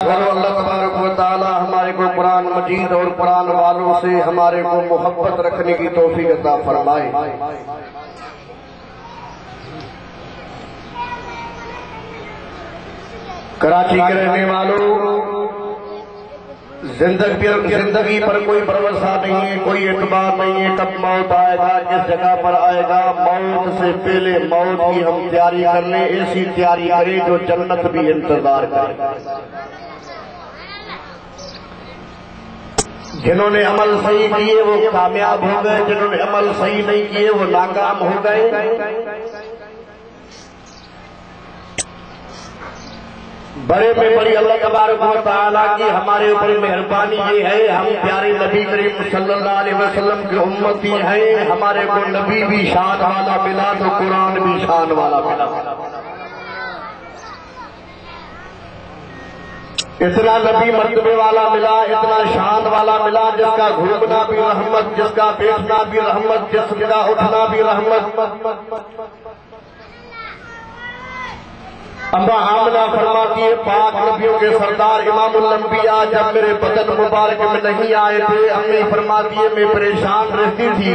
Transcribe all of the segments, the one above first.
اللہ تبارک و تعالی ہمارے کو قرآن مجید اور قرآن والوں سے ہمارے کو محبت رکھنے کی توفیق عطا فرمائے۔ کراچی کے رہنے والوں، زندگی پر کوئی بھروسہ نہیں ہے، کوئی اعتبار نہیں ہے کب موت آئے گا، کس جگہ پر آئے گا۔ موت سے پہلے موت کی ہم تیاری کر لیں، ایسی تیاری کریں جو جنت بھی انتظار کرے۔ جنہوں نے عمل صحیح کیے وہ کامیاب ہو گئے، جنہوں نے عمل صحیح نہیں کیے وہ ناکام ہو گئے۔ بڑے میں بڑی اللہ تبارک و تعالیٰ کی ہمارے اوپر مہربانی یہ ہے، ہم پیارے نبی کریم صلی اللہ علیہ وسلم کے امتی ہیں، ہمارے کو نبی بھی شان والا ملا تو قرآن بھی شان والا ملا۔ اتنا نبی مرتبے والا ملا، اتنا شان والا ملا، جس کا گھومنا بھی رحمت، جس کا بیٹھنا بھی رحمت، جس کا اٹھنا بھی رحمت۔ اماں آمنہ فرماتی ہے پاک نبیوں کے سردار امام الانبیاء جب میرے بدن مبارک میں نہیں آئے تھے، امی فرماتی ہے میں پریشان رہتی تھی۔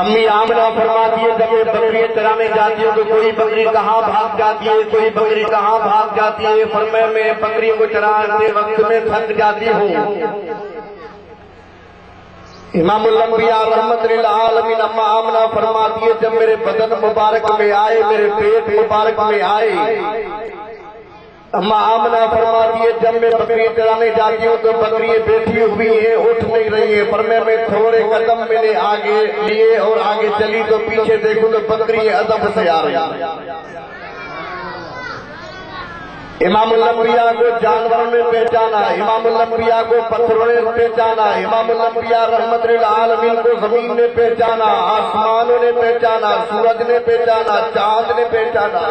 امی آمنہ فرماتی ہے جب میں بکری چرانے جاتی ہوں تو کوئی بکری کہاں بھاگ جاتی ہے، کوئی بکری کہاں بھاگ جاتی ہے، فرمایا میں بکری کو چرانے وقت میں تھک جاتی ہوں۔ امام الانبیاء رحمت للعالمین اماں آمنہ فرماتی ہے جب میرے بدن مبارک میں آئے، میرے پیٹ مبارک میں آئے، اماں آمنہ فرماتی ہے جب میں بکری چرانے جاتی ہوں تو بکریاں بیٹھی ہوئی ہیں، اٹھ نہیں رہی ہیں، پر میں تھوڑے قدم میں نے آگے لیے اور آگے چلی تو پیچھے دیکھوں تو بکریاں ادب سے آ رہی ہیں۔ امام الانبیاء کو جانوروں نے پہچانا، امام الانبیاء کو پتھروں نے پہچانا، امام الانبیاء رحمت للعالمین کو زمین نے پہچانا، آسمانوں نے پہچانا، سورج نے پہچانا، چاند نے پہچانا۔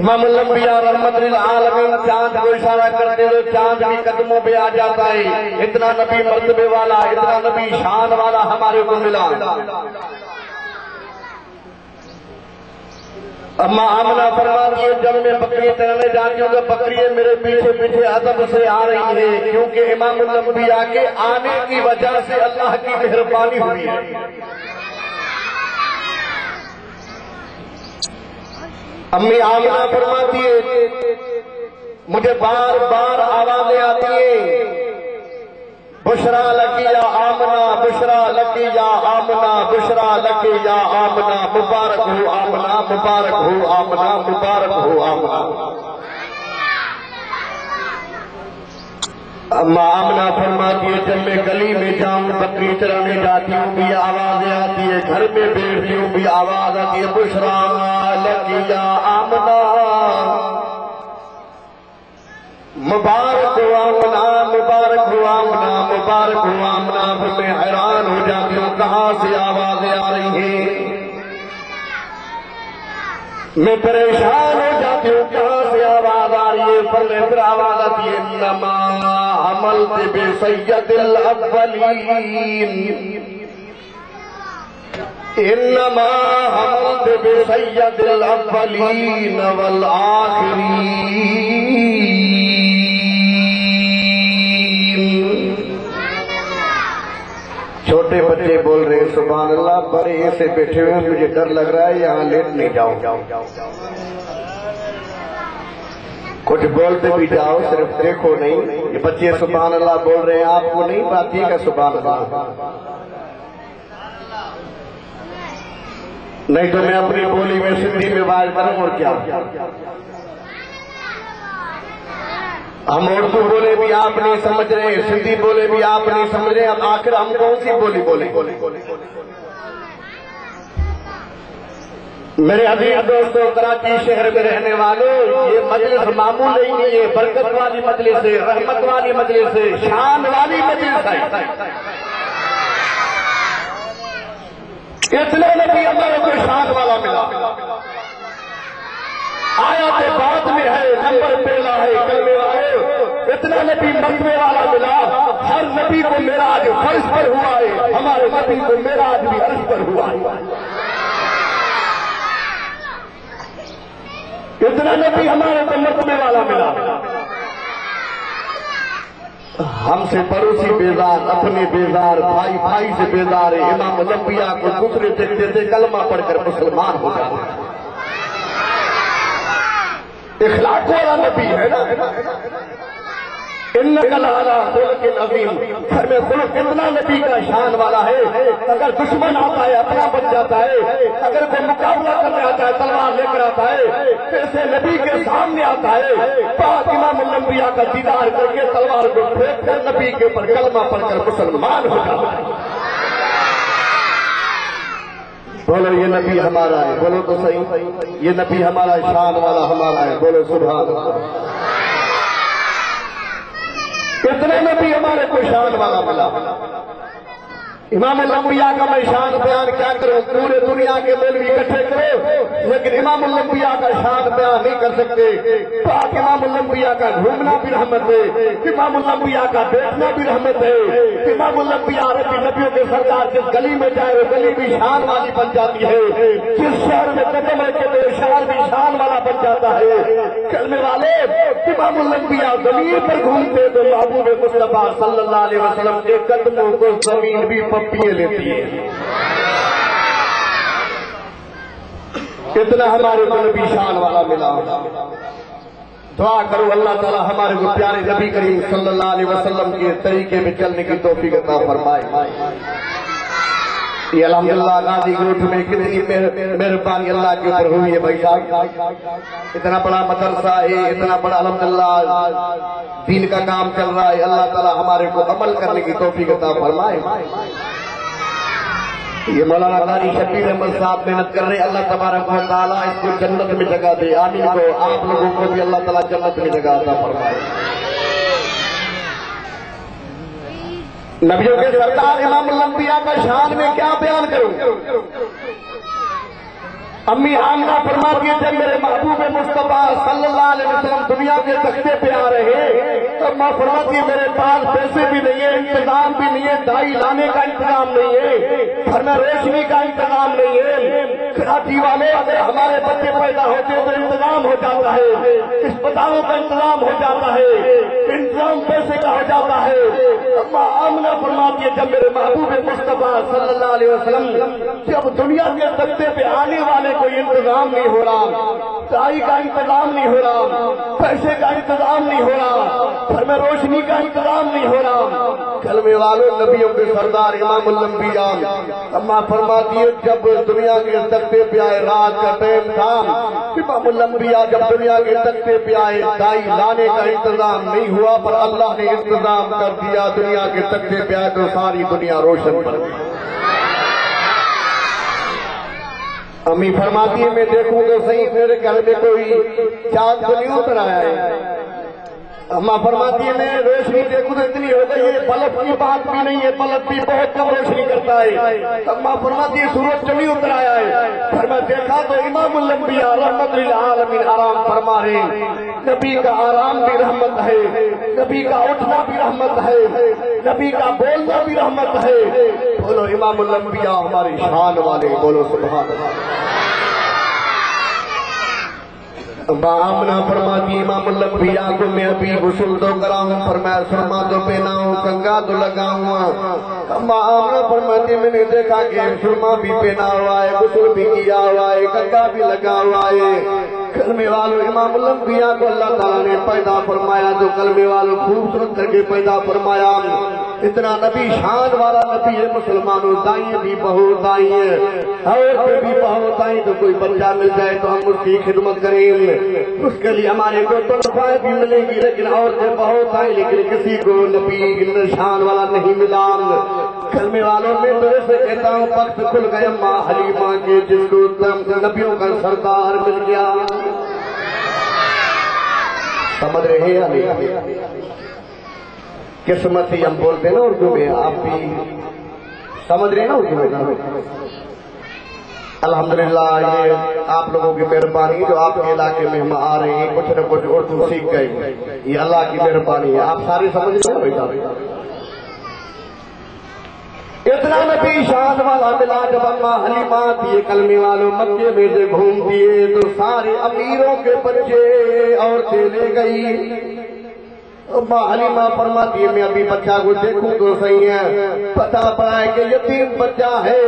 امام الانبیاء رحمت للعالمین چاند کو اشارہ کرتے ہوئے چاند بھی قدموں پہ آ جاتا ہے۔ اتنا نبی مرتبے والا، اتنا نبی شان والا ہمارے کو ملا۔ اماں آمنہ فرماتی ہے جب میں بکری چرانے جاتی ہوں تو بکریاں میرے پیچھے پیچھے ادب سے آ رہی ہیں، کیونکہ امام الانبیاء کے آنے کی وجہ سے اللہ کی مہربانی ہوئی ہے۔ امی آمنہ فرماتی ہے مجھے بار بار آوازیں آتی ہیں، بشرا لکی یا آمنہ، بشرا لکی یا آمنہ، بشرا لکی یا آمنہ، مبارک ہو آمنہ، مبارک ہو آمنہ، مبارک ہو آمنہ۔ اماں آمنہ فرماتی ہے جب میں گلی میں جاؤں بکری چرانے جاتی ہوں بھی آوازیں آتی ہے، گھر میں بیٹھتی ہوں بھی آواز آتی ہے، بشرا لکی یا آمنہ، مبارک ہو آمنہ، مبارک ہو آمنہ، مبارک ہو آمنہ۔ پھر میں حیران ہو جاتی ہوں کہاں سے آوازیں آ رہی ہیں، میں پریشان ہو جاتی ہوں کہاں سے آواز آ رہی ہے، پھر آواز آتی ہے انما حملت بسید الاولین، انما حملت بسید الاولین والآخرین۔ چھوٹے بچے بول رہے ہیں سبحان اللہ، بڑے ایسے بیٹھے ہوئے مجھے ڈر لگ رہا ہے یہاں لیٹ نہیں جاؤں۔ کچھ بولتے بھی جاؤ، صرف دیکھو نہیں۔ یہ بچے سبحان اللہ بول رہے ہیں، آپ کو نہیں بات یہ کہ سبحان اللہ، نہیں تو میں اپنی بولی میں سندھی میں بات کروں اور کیا۔ ہم اردو بولے بھی آپ نہیں سمجھ رہے، سندھی بولے بھی آپ نہیں سمجھ رہے، اب آخر ہم کون سی بولی بولے؟ میرے عزیز دوستو، کراچی شہر میں رہنے والوں، یہ مجلس معمول نہیں ہے، یہ برکت والی مجلس ہے، رحمت والی مجلس ہے، شان والی مجلس ہے۔ اتنے نبی اللہ کو شان والا ملا، آیات بعد میں ہے، نمبر پہلا ہے، کلمے والے، اتنا نبی مرتبے والا ملا۔ ہر نبی کو معراج فرش پر ہوا ہے، ہمارے نبی کو معراج بھی عرش پر ہوا ہے۔ اتنا نبی ہمارے کو مقبے والا ملا. ہم سے پڑوسی بیزار، اپنے بیزار، بھائی بھائی سے بیزار ہے. امام الانبیاء کو دوسرے دیکھتے تھے کلمہ پڑھ کر مسلمان ہو جاتے. اخلاق والا نبی ہے نا. انک لعلی خلق عظیم. گھر میں خلق اتنا نبی کا شان والا ہے. اگر دشمن آتا ہے اپنا بن جاتا ہے، اگر کوئی مقابلہ کرنے آتا ہے تلوار لے کر آتا ہے، ایسے نبی کے سامنے آتا ہے پاک امام الانبیاء کا دیدار کر کے تلوار کو پھینک کر نبی کے اوپر کلمہ پڑھ کر مسلمان ہو جاتا ہے. بولو یہ نبی ہمارا ہے. بولو تو صحیح، یہ نبی ہمارا شان والا ہمارا ہے. بولو سبحان اللہ. کتنے نبی ہمارے کو شان والا ملا. امام الانبیاء کا میں شان بیان کیا کروں؟ پورے دنیا کے مولوی اکٹھے کرو لیکن امام الانبیاء کا شان بیان نہیں کر سکتے. پاک امام الانبیاء کا گھومنا بھی رحمت ہے، امام الانبیاء کا بیٹھنا بھی رحمت ہے. امام الانبیاء عربی نبیوں کے سرکار جس گلی میں جائے وہ گلی بھی شان والی بن جاتی ہے. جس شہر میں قدم رکھے تو شہر بھی شان والا بن جاتا ہے. کلمے والے امام الانبیاء زمین پر گھومتے تو محبوب مصطفیٰ صلی اللہ علیہ وسلم کے قدموں کو زمین بھی پیے لیتی ہے. کتنا ہمارے کو نبی شان والا ملا. دعا کرو اللہ تعالیٰ ہمارے کو پیارے نبی کریم صلی اللہ علیہ وسلم کے طریقے میں چلنے کی توفیق عطا فرمائے. یہ الحمدللہ غازی گروٹ میں کتنی مہربانی اللہ کے اوپر ہوئی ہے بھائی صاحب. اتنا بڑا مدرسہ ہے، اتنا بڑا الحمدللہ دین کا کام چل رہا ہے. اللہ تعالیٰ ہمارے کو عمل کرنے کی توفیق عطا فرمائے. یہ مولانا قاری شبیر احمد صاحب محنت کر رہے ہیں. اللہ تبارک و تعالیٰ اس کو جنت میں جگہ دے. آمین. کو آپ لوگوں کو بھی اللہ تعالیٰ جنت میں جگہ عطا فرمائے. نبیوں کے سردار امام الانبیاء کا شان میں کیا بیان کروں؟ امی آمنہ فرماتی ہے جب میرے محبوب مصطفیٰ صلی اللہ علیہ وسلم دنیا کے تختے پہ آ رہے ہیں تو ماں فرماتی ہے میرے پاس پیسے بھی نہیں ہے، انتظام بھی نہیں ہے، دائی لانے کا انتظام نہیں ہے، گھر میں روشنی کا انتظام نہیں ہے. کراچی والے اگر ہمارے بچے پیدا ہوتے تو انتظام ہو جاتا ہے، اسپتالوں کا انتظام ہو جاتا ہے، انتظام پیسے کا ہو جاتا ہے. اما آمنہ فرماتی ہے جب میرے محبوب مصطفیٰ صلی اللہ علیہ وسلم جب دنیا کے تختے پہ آنے والے کوئی انتظام نہیں ہو رہا، دائی کا انتظام نہیں ہو رہا، پیسے کا انتظام نہیں ہو رہا، گھر میں روشنی کا انتظام نہیں ہو رہا. کلمے والوں نبیوں کے سردار امام الانبیاء اما فرماتی ہے جب دنیا کے تختے پہ آئے رات کا ٹائم تھا، امام الانبیاء جب دنیا کے تختے پہ آئے دائی لانے کا انتظام نہیں ہوا پر اللہ نے انتظام کر دیا. دنیا کے تختے پہ آئے تو ساری دنیا روشن پڑ گئی. امی فرماتی ہے میں دیکھوں تو صحیح میرے گھر میں کوئی چاند تو نہیں اتر آیا ہے. اما فرماتی ہے میں روشنی دیکھوں تو اتنی ہو گئی ہے، بلب کی بات بھی نہیں ہے، بلب بھی بہت کم روشنی کرتا ہے. اما فرماتی ہے سورج تو نہیں اتر آیا ہے. پھر میں دیکھا تو امام الانبیاء رحمت للعالمین آرام فرما رہے. نبی کا آرام بھی رحمت ہے، نبی کا اٹھنا بھی رحمت ہے، نبی کا بولنا بھی رحمت ہے. بولو امام الانبیاء ہماری شان والے. بولو سبحان اللہ. آمنہ فرماتی امام الانبیاء کو میں ابھی غسل تو کراؤں، فرمایا سرما تو پہناؤں، کنگا تو لگاؤں. آمنہ فرماتی میں نے دیکھا کہ سرما بھی پہنا ہوا ہے، غسل بھی کیا ہوا ہے، کنگا بھی لگا ہوا ہے. کلمے والوں امام الانبیاء کو اللہ تعالیٰ نے پیدا فرمایا تو کلمے والوں خوبصورت کر کے پیدا فرمایا. اتنا نبی شان والا نبی ہے. مسلمانوں دائیں بھی بہت دائیں ہیں، عورتیں بھی بہت دائیں. تو کوئی بچہ مل جائے تو ہم اس کی خدمت کریں، اس کے لیے ہمارے کو تنخواہیں بھی ملیں گی. لیکن عورتیں بہت آئیں لیکن کسی کو نبی شان والا نہیں ملا. کلمے والوں میں تو ایسے کہتا ہوں وقت کھل گئے ماں حلیمہ کے جس کو نبیوں کا سردار مل گیا. سمجھ رہے ہیں یا نہیں؟ قسمت ہی ہم بولتے ہیں نا اردو میں، آپ بھی سمجھ رہے ہیں نا اردو میں. الحمدللہ یہ آپ لوگوں کی مہربانی جو آپ کے علاقے میں ہم آ رہے ہیں کچھ نہ کچھ اردو سیکھ گئے، یہ اللہ کی مہربانی ہے. آپ سارے سمجھ رہے ہیں بھائی صاحب؟ اتنا نبی شان والا ملا جب اما حلیمہ دیے کلمے والوں مکے میں سے گھوم دیے تو سارے امیروں کے بچے عورتیں لے گئی. اما حلیمہ فرماتی ہے میں ابھی بچہ کو دیکھوں تو صحیح ہے، پتا پڑا ہے کہ یتیم بچہ ہے.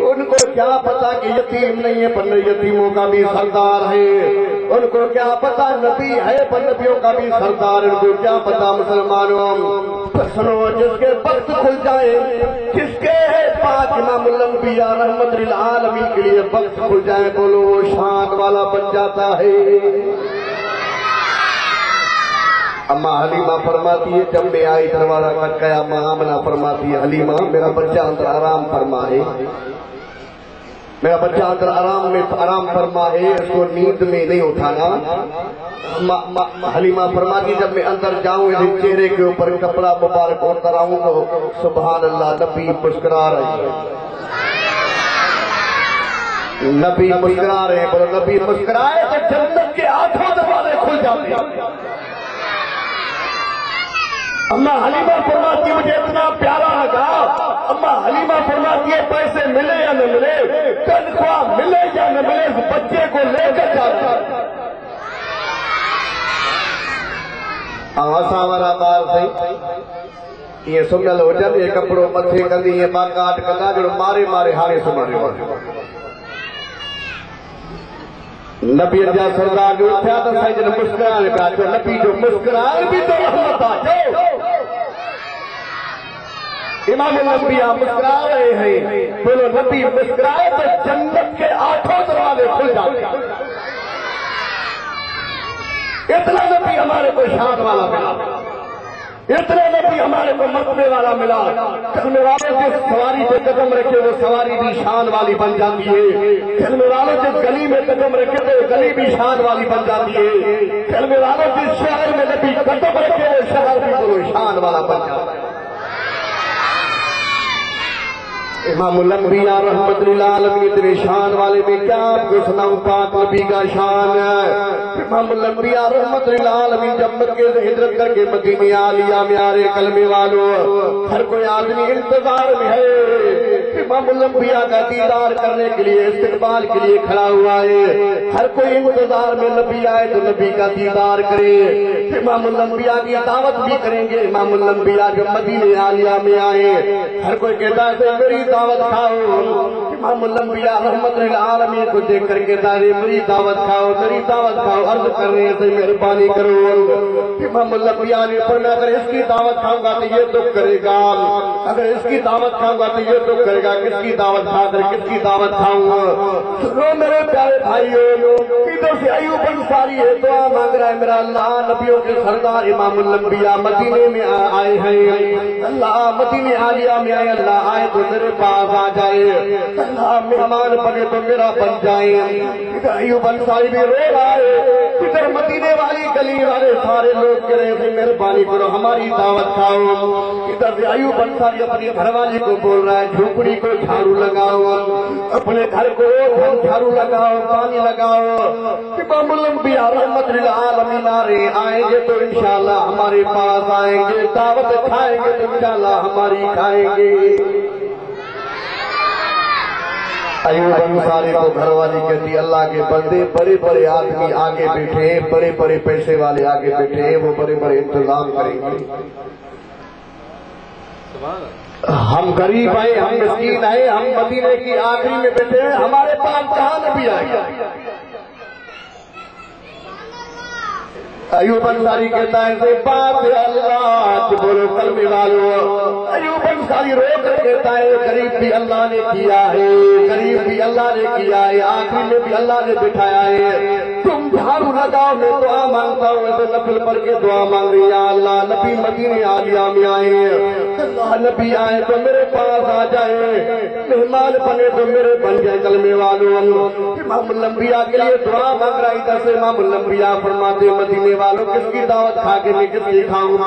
ان کو کیا پتا کہ یتیم نہیں ہے پر یتیموں کا بھی سردار ہے. ان کو کیا پتا نبی ہے پر نبیوں کا بھی سردار. ان کو کیا پتا مسلمانوں سنو جس کے وقت کھل جائے، جس کے پاک امام الانبیاء رحمت للعالمین کے لیے وقت کھل جائے بولو وہ شان والا بن جاتا ہے. اما حلیمہ فرماتی ہے جب میں آئی دروازہ کھٹ گیا. اما آمنہ فرماتی ہے حلیمہ میرا بچہ اندر آرام فرما ہے، میرا بچہ اندر آرام فرما ہے، اس کو نیند میں نہیں اٹھانا. حلیمہ فرماتی جب میں اندر جاؤں اس چہرے کے اوپر کپڑا مبارک اتر آؤں تو سبحان اللہ نبی مسکرا رہے ہیں. نبی مسکرا رہے ہیں. بولو نبی مسکرائے تو جنت کے آٹھوں دروازے کھل جاتے ہیں. اما حلیمہ فرماتی مجھے اتنا پیارا لگا. اما حلیمہ فرماتی ہے پیسے ملے یا نہ ملے، تنخواہ ملے یا نہ ملے، اس بچے کو لے کر جاتا. ساورا بار سی یہ سنل ہو جن یہ کپڑوں متھے کندی یہ باکاٹ کندا جو مارے مارے ہانے سمارے نبی جا سردار جو اٹھیا تو سجن مسکرانے پہ آجو. نبی جو مسکرائے بھی تو رحمت آجو. امام الانبیاء مسکرا رہے ہیں. بولو نبی مسکرائے تو جنت کے آٹھوں دروازے کھل جاتے ہیں. اتنا نبی ہمارے کو شان والا ملا، اتنا نبی ہمارے کو مرتبے والا ملا. کلمے والے جس سواری پہ قدم رکھے وہ سواری بھی شان والی بن جاتی ہے. کلمے والے جس گلی میں قدم رکھے تو گلی بھی شان والی بن جاتی ہے. کلمے والے جس شہر میں نبی قدم رکھے وہ شہر بھی تو شان والا بن جاتا ہے. امام الانبیاء رحمت للعالمین اتنے شان والے میں کیا آپ کو سناؤں پاک نبی کا شان ہے. امام الانبیاء رحمت للعالمین جب مکے سے ہجرت کر کے مدینے عالیہ میں آ رہے کلمے والوں ہر کوئی آدمی انتظار میں ہے. امام الانبیاء کا دیدار کرنے کے لیے استقبال کے لیے کھڑا ہوا ہے. ہر کوئی انتظار میں نبی آئے تو نبی کا دیدار کرے. امام الانبیاء کی دعوت بھی کریں گے. امام الانبیاء جب مدینے عالیہ میں آئے ہر کوئی کہتا ہے میری دعوت کھاؤ. امام الانبیاء رحمت للعالمین کو دیکھ کر کے دارے میری دعوت کھاؤ میری دعوت کھاؤ. عرض کر رہے ہیں مہربانی کرو. امام الانبیاء نے فرمایا اگر اس کی دعوت کھاؤں گا تو یہ دکھ کرے گا، اگر اس کی دعوت کھاؤں گا تو یہ دکھ کرے گا. کس کی دعوت کھا کر کس کی دعوت کھاؤں گا؟ سنو میرے پیارے بھائیو ادھر سے ایوب انصاری ہے دعا مانگ رہا ہے میرا اللہ نبیوں کے سردار امام الانبیاء مدینے میں آئے ہیں. اللہ مدینے عالیہ میں آئے. اللہ آئے تو میرے پاس آ جائے. اللہ مہمان بنے تو میرا بن جائے. ادھر ایوب انصاری بھی رو رہا ہے. ادھر مدینے والی گلی والے سارے لوگ کہہ رہے ہیں مہربانی کرو ہماری دعوت کھاؤ. ادھر سے ایوب انصاری اپنی گھر والی کو بول رہا ہے جھوپڑی کو جھاڑو لگاؤ، اپنے گھر کو جھاڑو لگاؤ پانی لگاؤ. امام الانبیاء رحمت للعالمین آئیں گے تو انشاءاللہ ہمارے پاس آئیں گے. دعوت کھائیں گے تو انشاءاللہ ہماری کھائیں گے. ایوب انصاری کو گھر والی کہتی اللہ کے بندے بڑے بڑے آدمی آگے بیٹھے ہیں، بڑے بڑے پیسے والے آگے بیٹھے ہیں، وہ بڑے بڑے انتظام کریں گے. ہم غریب آئے ہم مسکین آئے ہم مدینے کی آخری میں بیٹھے ہیں، ہمارے پاس کہاں نبی آئے گا. ایوب انصاری کہتا ہے سے بات اللہ بولو کلمے والو. ایوب انصاری رو کر کہتا ہے غریب بھی اللہ نے کیا ہے، غریب بھی اللہ نے کیا ہے، آخری میں بھی اللہ نے بٹھایا ہے. تم جھاڑو لگاؤ میں دعا مانگتا ہوں ایسے نفل پڑھ کے دعا مانگ رہی ہے. اللہ نبی مدینے عالیہ میں آئے، اللہ نبی آئے تو میرے پاس آ جائے، مہمان بنے تو میرے بن جائے. کلمے والوں امام الانبیاء کے لیے دعا مانگ رہا ادھر سے امام الانبیاء فرماتے مدینے والوں کس کی دعوت کھا کے میں کس کی کھاؤں گا.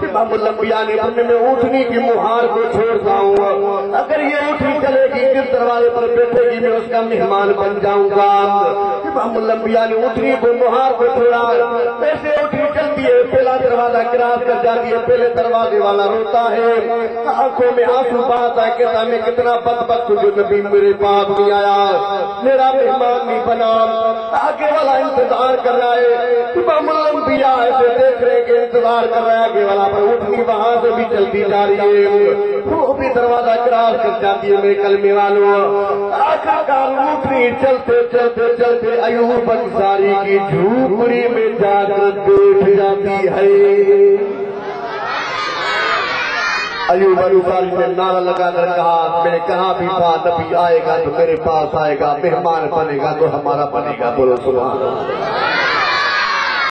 امام الانبیاء نے فرمایا میں اونٹنی کی مہار کو چھوڑتا ہوں، اگر یہ اونٹنی چلے گی جس دروازے پر بیٹھے گی میں اس کا مہمان بن جاؤں گا. امام الانبیاء نے اٹھنی کو مہار کو چھوڑا، ایسے اٹھنی چلتی ہے، پہلا دروازہ کراس کر جاتی ہے، پہلے دروازے والا روتا ہے، آنکھوں میں آنسو بہاتا ہے، کہتا میں کتنا بدبخت ہوں جو نبی میرے پاس نہیں آیا، میرا مہمان نہیں بنا۔ آگے والا انتظار کر رہا ہے، امام الانبیاء ایسے دیکھ رہے کہ انتظار کر رہا ہے، آگے والا پر اٹھنی وہاں سے بھی چلتی جا رہی ہے، وہ بھی دروازہ کراس کر جاتی ہے۔ میرے کلمے والوں، آخرکار اٹھنی چلتے چلتے چلتے ایوب انصاری کی جھوپڑی میں جا کر بیٹھ جاتی ہے۔ ایوب انصاری نے نعرہ لگا کر کہا، میں نے کہا بھی تھا نبی آئے گا تو میرے پاس آئے گا، مہمان بنے گا تو ہمارا بنے گا، بولو سبحان اللہ۔